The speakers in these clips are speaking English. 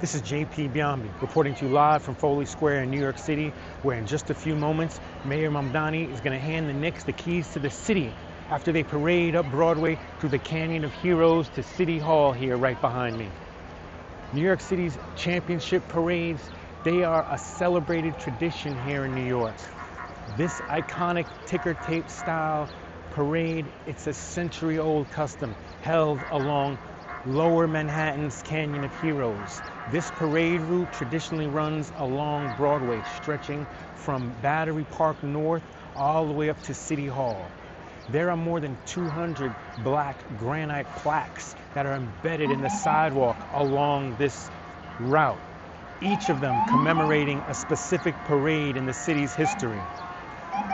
This is JP Biambi reporting to you live from Foley Square in New York City, where in just a few moments, Mayor Mamdani is going to hand the Knicks the keys to the city after they parade up Broadway through the Canyon of Heroes to City Hall here right behind me. New York City's championship parades, they are a celebrated tradition here in New York. This iconic ticker tape style parade, it's a century-old custom held along Lower Manhattan's Canyon of Heroes. This parade route traditionally runs along Broadway, stretching from Battery Park North all the way up to City Hall. There are more than 200 black granite plaques that are embedded in the sidewalk along this route, each of them commemorating a specific parade in the city's history.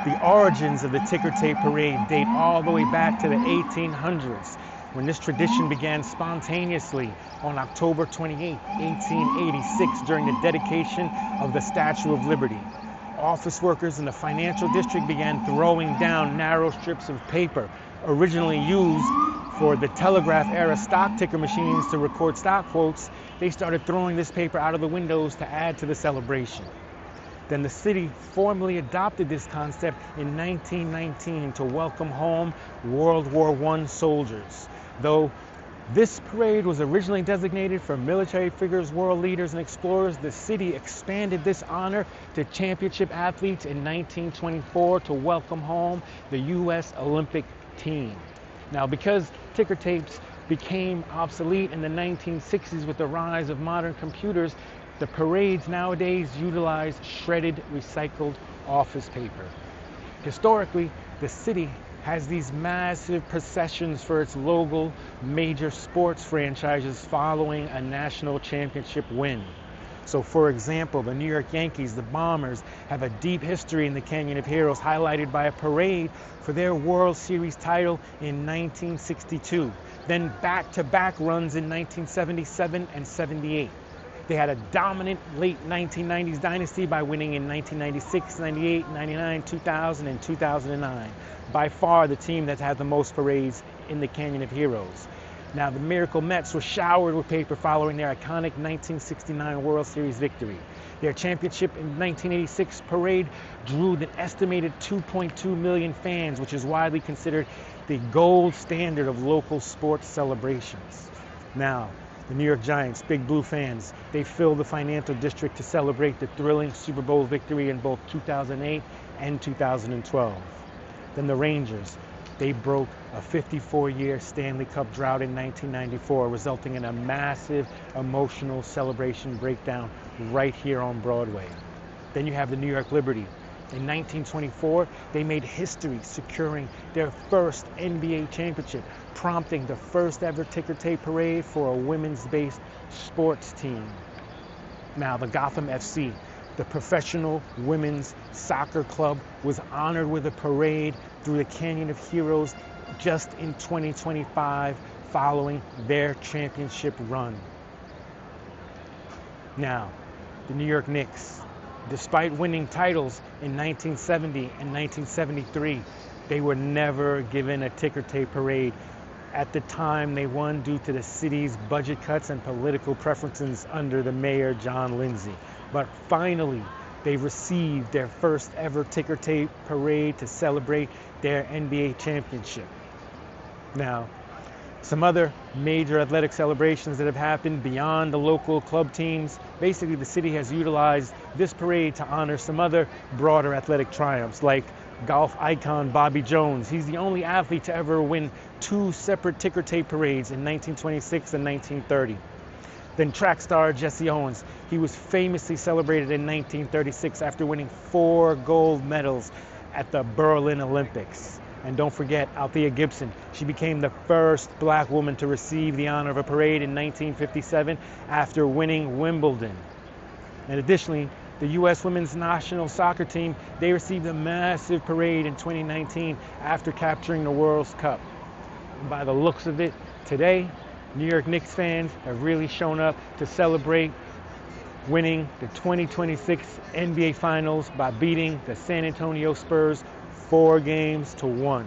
The origins of the ticker tape parade date all the way back to the 1800s, when this tradition began spontaneously on October 28, 1886, during the dedication of the Statue of Liberty. Office workers in the financial district began throwing down narrow strips of paper originally used for the telegraph-era stock ticker machines to record stock quotes. They started throwing this paper out of the windows to add to the celebration. Then the city formally adopted this concept in 1919 to welcome home World War I soldiers. Though this parade was originally designated for military figures, world leaders, and explorers, the city expanded this honor to championship athletes in 1924 to welcome home the U.S. Olympic team. Now, because ticker tapes became obsolete in the 1960s with the rise of modern computers, the parades nowadays utilize shredded, recycled office paper. Historically, the city has these massive processions for its local major sports franchises following a national championship win. So, for example, the New York Yankees, the Bombers, have a deep history in the Canyon of Heroes, highlighted by a parade for their World Series title in 1962. Then back-to-back runs in 1977 and 78. They had a dominant late 1990s dynasty by winning in 1996, 98, 99, 2000, and 2009. By far the team that had the most parades in the Canyon of Heroes. Now, the Miracle Mets were showered with paper following their iconic 1969 World Series victory. Their championship in 1986 parade drew an estimated 2.2 million fans, which is widely considered the gold standard of local sports celebrations. Now, the New York Giants, Big Blue fans, they filled the financial district to celebrate the thrilling Super Bowl victory in both 2008 and 2012. Then the Rangers, they broke a 54-year Stanley Cup drought in 1994, resulting in a massive emotional celebration breakdown right here on Broadway. Then you have the New York Liberty. In 1924, they made history, securing their first NBA championship, prompting the first ever ticker tape parade for a women's-based sports team. Now, the Gotham FC, the professional women's soccer club, was honored with a parade through the Canyon of Heroes just in 2025, following their championship run. Now, the New York Knicks. Despite winning titles in 1970 and 1973, they were never given a ticker tape parade. At the time, they won due to the city's budget cuts and political preferences under the mayor, John Lindsay. But finally, they received their first ever ticker tape parade to celebrate their NBA championship. Now, some other major athletic celebrations that have happened beyond the local club teams. Basically, the city has utilized this parade to honor some other broader athletic triumphs, like golf icon Bobby Jones. He's the only athlete to ever win two separate ticker tape parades in 1926 and 1930. Then track star Jesse Owens. He was famously celebrated in 1936 after winning 4 gold medals at the Berlin Olympics. And don't forget Althea Gibson. She became the first black woman to receive the honor of a parade in 1957 after winning Wimbledon. And additionally, the U.S. women's national soccer team, they received a massive parade in 2019 after capturing the World Cup. And by the looks of it, today, New York Knicks fans have really shown up to celebrate winning the 2026 NBA Finals by beating the San Antonio Spurs 4-1.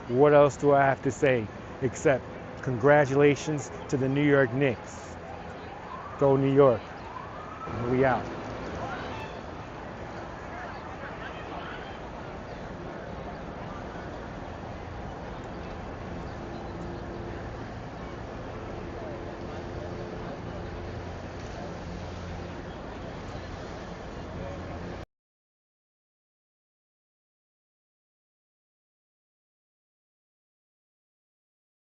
What else do I have to say except congratulations to the New York Knicks. Go New York. We out.